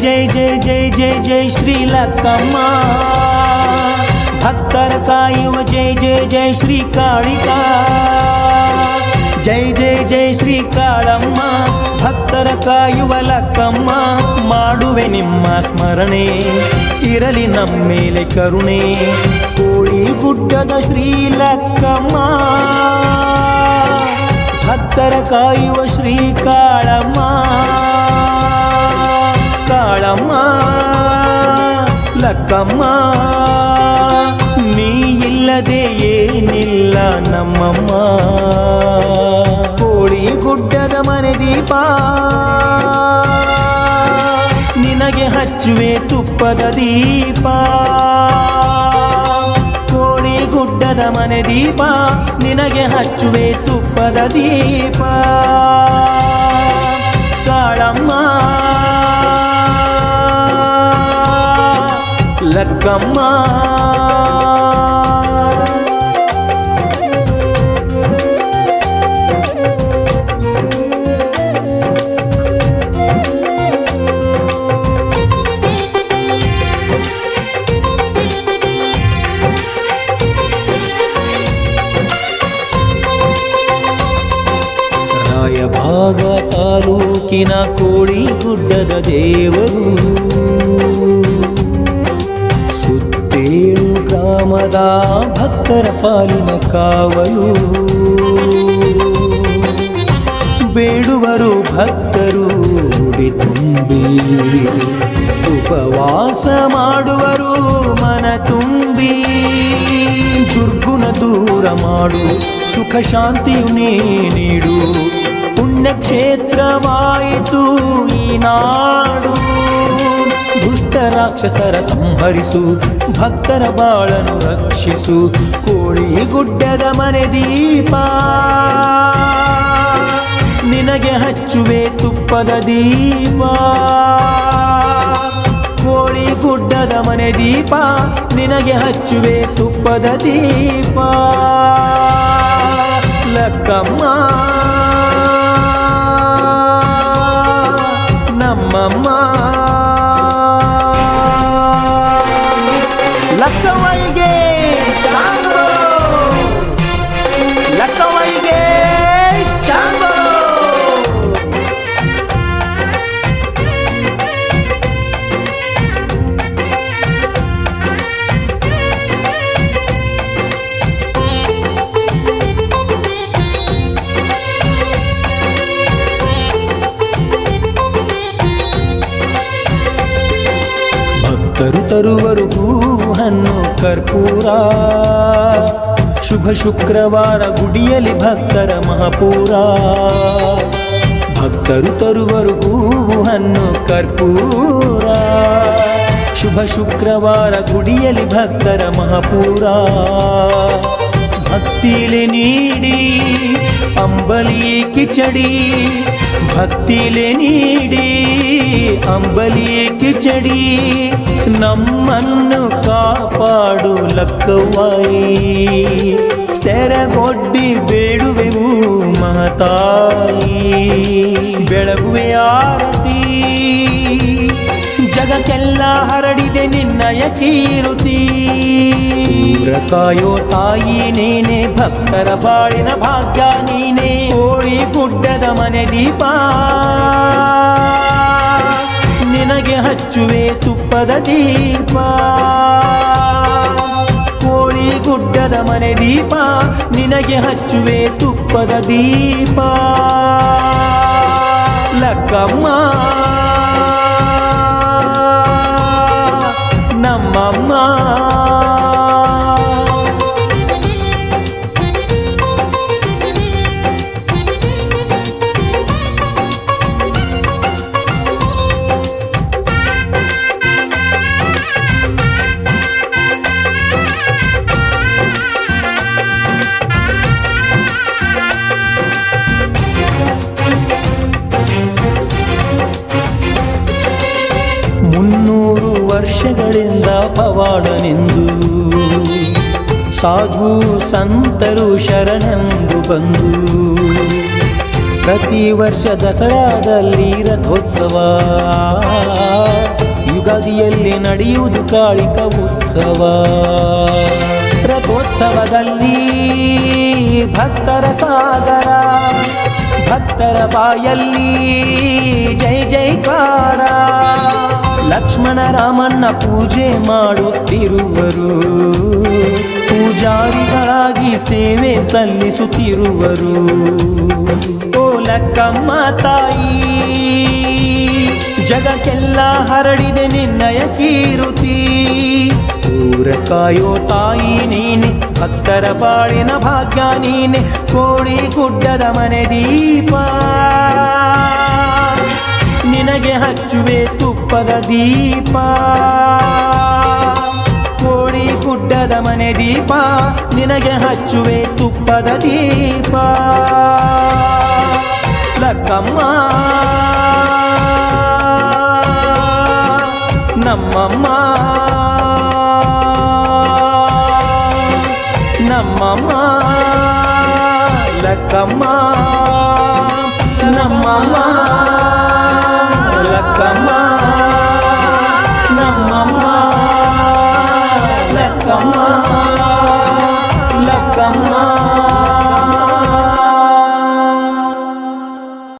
ಜೈ ಜೈ ಜೈ ಜೈ ಜೈ ಶ್ರೀ ಲಕ್ಕಮ್ಮ ಭಕ್ತರ ಕಾಯುವ ಜೈ ಜೈ ಜೈ ಶ್ರೀ ಕಾಳಿಕಾ ಜೈ ಜೈ ಜೈ ಶ್ರೀ ಕಾಳಮ್ಮ ಭಕ್ತರ ಕಾಯುವ ಲಕ್ಕಮ್ಮ ಮಾಡುವೆ ನಿಮ್ಮ ಸ್ಮರಣೆ ಇರಲಿ ನಮ್ಮೇಲೆ ಕರುಣೆ ಕೋಳಿ ಗುಡ್ಡದ ಶ್ರೀ ಲಕ್ಕಮ್ಮ ಭಕ್ತರ ಕಾಯುವ ಶ್ರೀ ಕಾಳಮ್ಮ ಕಾಳಮ್ಮ ಲಕ್ಕಮ್ಮ ನೀ ಇಲ್ಲದೆ ಏನಿಲ್ಲ ನಮ್ಮಮ್ಮ ಕೋಳಿ ಗುಡ್ಡದ ಮನೆ ದೀಪ ನಿನಗೆ ಹಚ್ಚುವೆ ತುಪ್ಪದ ದೀಪ ಕೋಳಿ ಗುಡ್ಡದ ಮನೆ ದೀಪ ನಿನಗೆ ಹಚ್ಚುವೆ ತುಪ್ಪದ ದೀಪ ಕಾಳಮ್ಮ ಲಕ್ಕಮ್ಮ ರಾಯಭಾಗ ತಾಲೂಕಿನ ಕೋಳಿ ಗುಡ್ಡದ ದೇವರು ಸುತ್ತೇಳು ಗ್ರಾಮದ ಭಕ್ತರ ಪಾಲಿನ ಕಾವಲು ಬೇಡುವರು ಭಕ್ತರು ಉಡಿ ತುಂಬಿ ಉಪವಾಸ ಮಾಡುವರು ಮನ ತುಂಬಿ ದುರ್ಗುಣ ದೂರ ಮಾಡು ಸುಖ ಶಾಂತಿಯು ನೀಡು ಪುಣ್ಯಕ್ಷೇತ್ರವಾಯಿತು ಈ ನಾಡು ದುಷ್ಟ ರಾಕ್ಷಸರ ಸಂಹರಿಸು ಭಕ್ತರ ಬಾಳನು ರಕ್ಷಿಸು ಕೋಳಿ ಗುಡ್ಡದ ಮನೆ ದೀಪ ನಿನಗೆ ಹಚ್ಚುವೆ ತುಪ್ಪದ ದೀಪ ಕೋಳಿ ಗುಡ್ಡದ ಮನೆ ದೀಪ ನಿನಗೆ ಹಚ್ಚುವೆ ತುಪ್ಪದ ದೀಪ ಲಕ್ಕಮ್ಮ ನಮ್ಮಮ್ಮ ಲಕ್ಕವ್ವಗೆ ಚಾಂಗೋ ಲಕ್ಕವ್ವಗೆ ಚಾಂಗೋ ಭಕ್ತರು ತರುವರು ಹೂವನ್ನು ಕರ್ಪೂರ ಶುಭ ಶುಕ್ರವಾರ ಗುಡಿಯಲ್ಲಿ ಭಕ್ತರ ಮಹಾಪೂರ ಭಕ್ತರು ತರುವರು ಹೂವನ್ನು ಕರ್ಪೂರ ಶುಭ ಶುಕ್ರವಾರ ಗುಡಿಯಲ್ಲಿ ಭಕ್ತರ ಮಹಾಪೂರ ಭಕ್ತಿಲೆ ನೀಡಿ ಅಂಬಲಿ ಕಿಚಡಿ ಭಕ್ತಿಲೆ ನೀಡಿ ಅಂಬಲಿ ಕಿಚಡಿ ನಮ್ಮನ್ನು ಕಾಪಾಡು ಲಕ್ಕವ್ವಾಯಿ ಸೆರಗೊಡ್ಡಿ ಬೇಡುವೆವು ಮಹತಾಯಿ ಬೆಳಗುವೆ ಆರತಿ ಜಗಕ್ಕೆಲ್ಲ ಹರಡಿದೆ ನಿನ್ನಯ ಕೀರುತಿ ಕಾಯೋ ತಾಯಿ ನೀನೆ ಭಕ್ತರ ಬಾಳಿನ ಭಾಗ್ಯ ನೀನೆ ಕೋಳಿ ಗುಡ್ಡದ ಮನೆ ದೀಪ ನಿನಗೆ ಹಚ್ಚುವೆ ತುಪ್ಪದ ದೀಪ ಕೋಳಿ ಗುಡ್ಡದ ಮನೆ ದೀಪ ನಿನಗೆ ಹಚ್ಚುವೆ ತುಪ್ಪದ ದೀಪ ಲಕ್ಕಮ್ಮ ನಮ್ಮಮ್ಮ ವರ್ಷಗಳಿಂದ ಪವಾಡನೆಂದು ಸಾಧು ಸಂತರು ಶರಣೆಂದು ಬಂದು ಪ್ರತಿ ವರ್ಷ ದಸರಾದಲ್ಲಿ ರಥೋತ್ಸವ, ಯುಗಾದಿಯಲ್ಲಿ ನಡೆಯುವುದು ಕಾಳಿಕ ಉತ್ಸವ. ರಥೋತ್ಸವದಲ್ಲಿ ಭಕ್ತರ ಸಾಗರ, ಭಕ್ತರ ಬಾಯಲ್ಲಿ ಜೈ ಜೈಕಾರ. ಲಕ್ಷ್ಮಣ ರಾಮಣ್ಣ ಪೂಜೆ ಮಾಡುತ್ತಿರುವರು, ಪೂಜಾರಿಗಳಾಗಿ ಸೇವೆ ಸಲ್ಲಿಸುತ್ತಿರುವರು. ಓ ಲಕ್ಕಮ್ಮ ತಾಯಿ, ಜಗಕ್ಕೆಲ್ಲ ಹರಡಿದೆ ನಿನ್ನಯ ಕೀರುತಿ. ಊರ ಕಾಯೋ ತಾಯಿ ನೀನೆ, ಭಕ್ತರ ಬಾಳಿನ ಭಾಗ್ಯ ನೀನೆ. ಕೋಡಿ ಗುಡ್ಡದ ಮನೆ ದೀಪ, ನಿನಗೆ ಹಚ್ಚುವೆ ತುಪ್ಪದ ದೀಪ. ಕೋಡಿ ಗುಡ್ಡದ ಮನೆ ದೀಪ, ನಿನಗೆ ಹಚ್ಚುವೆ ತುಪ್ಪದ ದೀಪ. ಲಕ್ಕಮ್ಮ ನಮ್ಮಮ್ಮ, ನಮ್ಮಮ್ಮ ಲಕ್ಕಮ್ಮ, ನಮ್ಮಮ್ಮ ಲಕ್ಕಮ್ಮ.